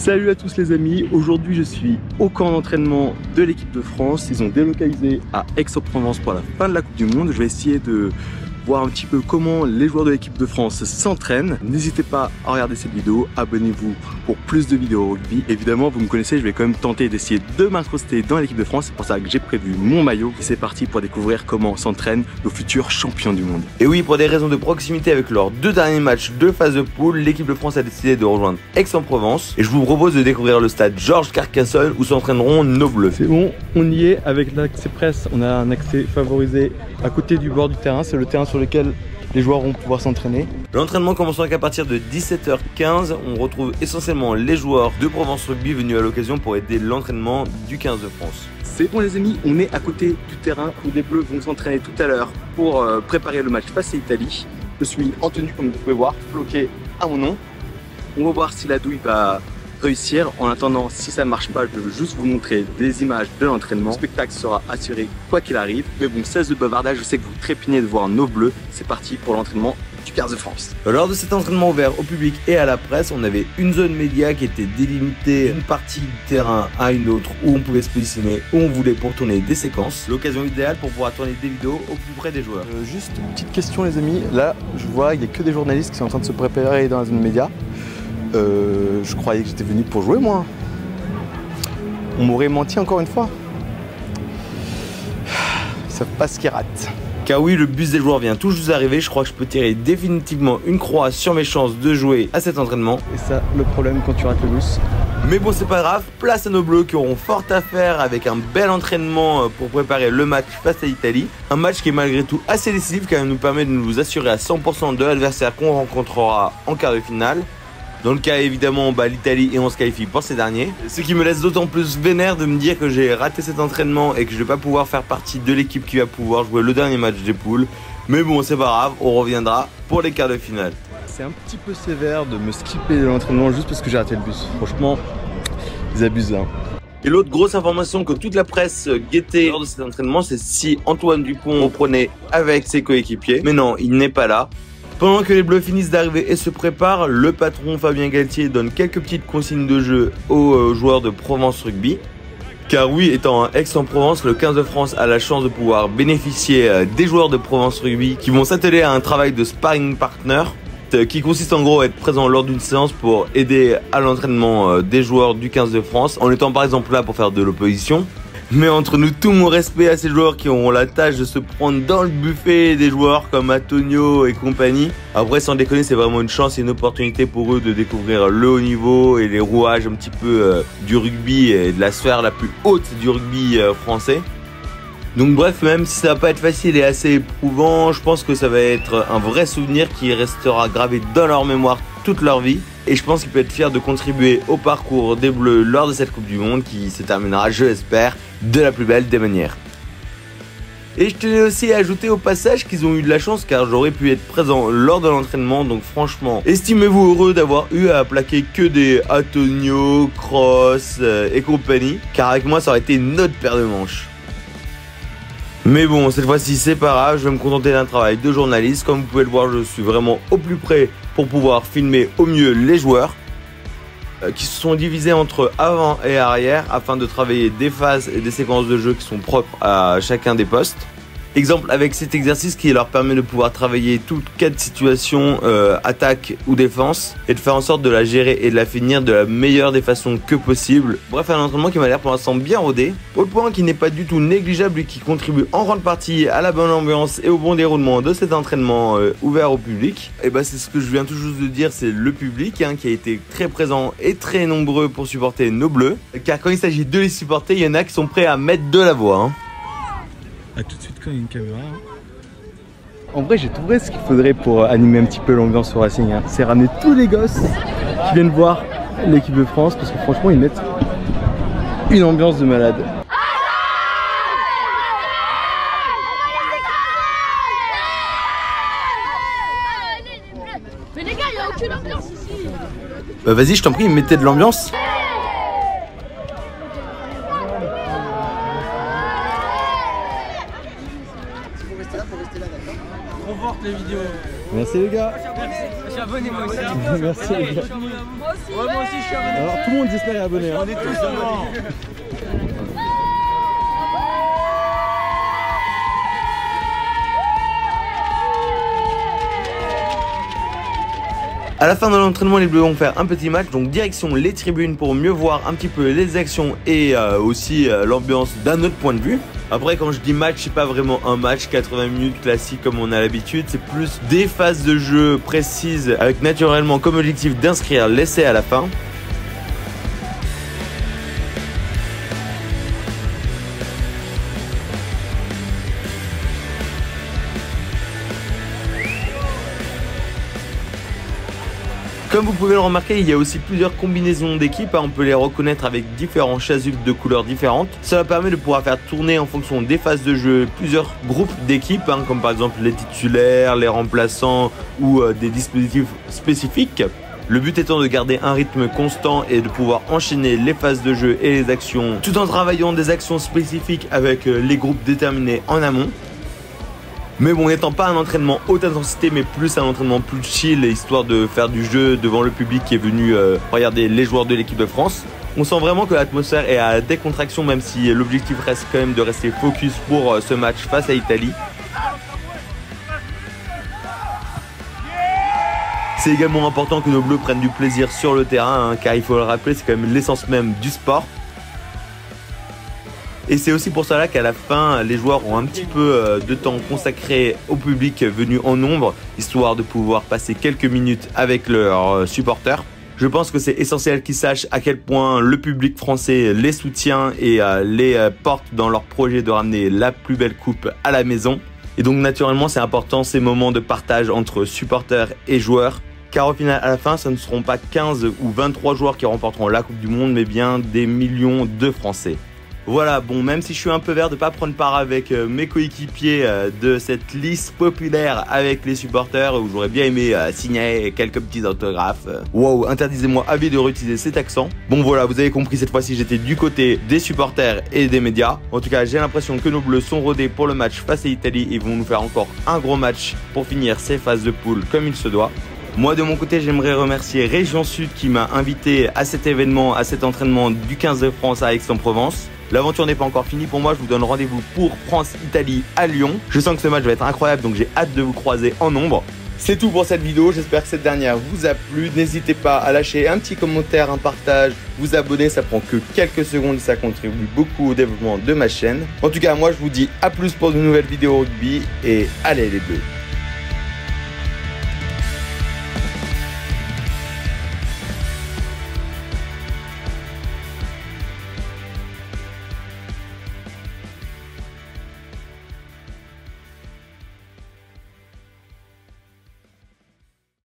Salut à tous les amis, aujourd'hui je suis au camp d'entraînement de l'équipe de France. Ils ont délocalisé à Aix-en-Provence pour la fin de la Coupe du Monde. Je vais essayer de voir un petit peu comment les joueurs de l'équipe de France s'entraînent. N'hésitez pas à regarder cette vidéo, abonnez-vous pour plus de vidéos rugby. Évidemment, vous me connaissez, je vais quand même tenter d'essayer de m'incruster dans l'équipe de France. C'est pour ça que j'ai prévu mon maillot. Et c'est parti pour découvrir comment s'entraînent nos futurs champions du monde. Et oui, pour des raisons de proximité avec leurs deux derniers matchs de phase de poule, l'équipe de France a décidé de rejoindre Aix-en-Provence. Et je vous propose de découvrir le stade Georges Carcassonne où s'entraîneront nos Bleus. C'est bon, on y est avec l'accès presse. On a un accès favorisé à côté du bord du terrain. C'est le terrain sur lequel les joueurs vont pouvoir s'entraîner. L'entraînement commencera qu'à partir de 17h15. On retrouve essentiellement les joueurs de Provence Rugby venus à l'occasion pour aider l'entraînement du 15 de France. C'est bon les amis, on est à côté du terrain où les Bleus vont s'entraîner tout à l'heure pour préparer le match face à l'Italie. Je suis en tenue comme vous pouvez voir, bloqué à mon nom. On va voir si la douille va réussir. En attendant, si ça ne marche pas, je vais juste vous montrer des images de l'entraînement. Le spectacle sera assuré quoi qu'il arrive. Mais bon, 16 de bavardage, je sais que vous trépignez de voir nos Bleus. C'est parti pour l'entraînement du 15 de France. Lors de cet entraînement ouvert au public et à la presse, on avait une zone média qui était délimitée d'une partie du terrain à une autre où on pouvait se positionner où on voulait pour tourner des séquences. L'occasion idéale pour pouvoir tourner des vidéos au plus près des joueurs. Juste une petite question les amis. Là, je vois il n'y a que des journalistes qui sont en train de se préparer dans la zone média. Je croyais que j'étais venu pour jouer moi. On m'aurait menti encore une fois. Ils savent pas ce qu'ils ratent. Car oui, le bus des joueurs vient tout juste d'arriver. Je crois que je peux tirer définitivement une croix sur mes chances de jouer à cet entraînement. Et ça, le problème quand tu rates le bus. Mais bon, c'est pas grave. Place à nos Bleus qui auront fort à faire avec un bel entraînement pour préparer le match face à l'Italie. Un match qui est malgré tout assez décisif car il nous permet de nous assurer à 100% de l'adversaire qu'on rencontrera en quart de finale. Dans le cas évidemment l'Italie et on se qualifie pour ces derniers. Ce qui me laisse d'autant plus vénère de me dire que j'ai raté cet entraînement et que je vais pas pouvoir faire partie de l'équipe qui va pouvoir jouer le dernier match des poules. Mais bon, c'est pas grave, on reviendra pour les quarts de finale. C'est un petit peu sévère de me skipper l'entraînement juste parce que j'ai raté le bus. Franchement, ils abusent là. Et l'autre grosse information que toute la presse guettait lors de cet entraînement, c'est si Antoine Dupont reprenait avec ses coéquipiers. Mais non, il n'est pas là. Pendant que les Bleus finissent d'arriver et se préparent, le patron Fabien Galtier donne quelques petites consignes de jeu aux joueurs de Provence Rugby. Car oui, étant à Aix-en-Provence, le 15 de France a la chance de pouvoir bénéficier des joueurs de Provence Rugby qui vont s'atteler à un travail de sparring partner qui consiste en gros à être présent lors d'une séance pour aider à l'entraînement des joueurs du 15 de France en étant par exemple là pour faire de l'opposition. Mais entre nous, tout mon respect à ces joueurs qui auront la tâche de se prendre dans le buffet des joueurs comme Antonio et compagnie. Après, sans déconner, c'est vraiment une chance et une opportunité pour eux de découvrir le haut niveau et les rouages un petit peu du rugby et de la sphère la plus haute du rugby français. Donc bref, même si ça va pas être facile et assez éprouvant, je pense que ça va être un vrai souvenir qui restera gravé dans leur mémoire toute leur vie. Et je pense qu'ils peuvent être fiers de contribuer au parcours des Bleus lors de cette Coupe du Monde qui se terminera, je l'espère, de la plus belle des manières. Et je tenais aussi à ajouter au passage qu'ils ont eu de la chance car j'aurais pu être présent lors de l'entraînement. Donc franchement, estimez-vous heureux d'avoir eu à plaquer que des Antonio, Cross et compagnie. Car avec moi, ça aurait été une autre paire de manches. Mais bon, cette fois-ci c'est pas grave, je vais me contenter d'un travail de journaliste. Comme vous pouvez le voir, je suis vraiment au plus près pour pouvoir filmer au mieux les joueurs qui se sont divisés entre avant et arrière afin de travailler des phases et des séquences de jeu qui sont propres à chacun des postes. Exemple avec cet exercice qui leur permet de pouvoir travailler toutes 4 situations, attaque ou défense, et de faire en sorte de la gérer et de la finir de la meilleure des façons que possible. Bref, un entraînement qui m'a l'air pour l'instant bien rodé, au point qui n'est pas du tout négligeable et qui contribue en grande partie à la bonne ambiance et au bon déroulement de cet entraînement ouvert au public. Et bah c'est ce que je viens tout juste de dire, c'est le public qui a été très présent et très nombreux pour supporter nos Bleus. Car quand il s'agit de les supporter, il y en a qui sont prêts à mettre de la voix. A tout de suite quand il y a une caméra. En vrai, j'ai trouvé ce qu'il faudrait pour animer un petit peu l'ambiance au Racing. C'est ramener tous les gosses qui viennent voir l'équipe de France parce que franchement, ils mettent une ambiance de malade. Mais les gars, il n'y a aucune ambiance ici. Bah vas-y, je t'en prie, mettez de l'ambiance. Conforte les vidéos. Merci les gars. Je suis abonné moi aussi. Merci les gars. Moi aussi. Ouais, moi aussi je suis abonné. Alors tout le monde j'espère est abonné. Hein. On est tous abonnés. À la fin de l'entraînement, les Bleus vont faire un petit match, donc direction les tribunes pour mieux voir un petit peu les actions et aussi l'ambiance d'un autre point de vue. Après, quand je dis match, c'est pas vraiment un match 80 minutes classique comme on a l'habitude, c'est plus des phases de jeu précises avec naturellement comme objectif d'inscrire l'essai à la fin. Comme vous pouvez le remarquer, il y a aussi plusieurs combinaisons d'équipes, on peut les reconnaître avec différents chasubles de couleurs différentes. Cela permet de pouvoir faire tourner en fonction des phases de jeu plusieurs groupes d'équipes, comme par exemple les titulaires, les remplaçants ou des dispositifs spécifiques. Le but étant de garder un rythme constant et de pouvoir enchaîner les phases de jeu et les actions tout en travaillant des actions spécifiques avec les groupes déterminés en amont. Mais bon, n'étant pas un entraînement haute intensité, mais plus un entraînement plus chill, histoire de faire du jeu devant le public qui est venu regarder les joueurs de l'équipe de France. On sent vraiment que l'atmosphère est à décontraction, même si l'objectif reste quand même de rester focus pour ce match face à l'Italie. C'est également important que nos Bleus prennent du plaisir sur le terrain, car il faut le rappeler, c'est quand même l'essence même du sport. Et c'est aussi pour cela qu'à la fin, les joueurs ont un petit peu de temps consacré au public venu en nombre, histoire de pouvoir passer quelques minutes avec leurs supporters. Je pense que c'est essentiel qu'ils sachent à quel point le public français les soutient et les porte dans leur projet de ramener la plus belle coupe à la maison. Et donc naturellement, c'est important ces moments de partage entre supporters et joueurs. Car au final, à la fin, ce ne seront pas 15 ou 23 joueurs qui remporteront la Coupe du Monde, mais bien des millions de Français. Voilà, bon, même si je suis un peu vert de ne pas prendre part avec mes coéquipiers de cette liste populaire avec les supporters où j'aurais bien aimé signer quelques petits autographes. Wow, interdisez-moi à vie de réutiliser cet accent. Bon voilà, vous avez compris, cette fois-ci j'étais du côté des supporters et des médias. En tout cas, j'ai l'impression que nos Bleus sont rodés pour le match face à l'Italie et vont nous faire encore un gros match pour finir ces phases de poule comme il se doit. Moi de mon côté, j'aimerais remercier Région Sud qui m'a invité à cet événement, à cet entraînement du 15 de France à Aix-en-Provence. L'aventure n'est pas encore finie pour moi, je vous donne rendez-vous pour France-Italie à Lyon. Je sens que ce match va être incroyable, donc j'ai hâte de vous croiser en nombre. C'est tout pour cette vidéo, j'espère que cette dernière vous a plu. N'hésitez pas à lâcher un petit commentaire, un partage, vous abonner, ça prend que quelques secondes et ça contribue beaucoup au développement de ma chaîne. En tout cas, moi je vous dis à plus pour de nouvelles vidéos rugby et allez les Bleus.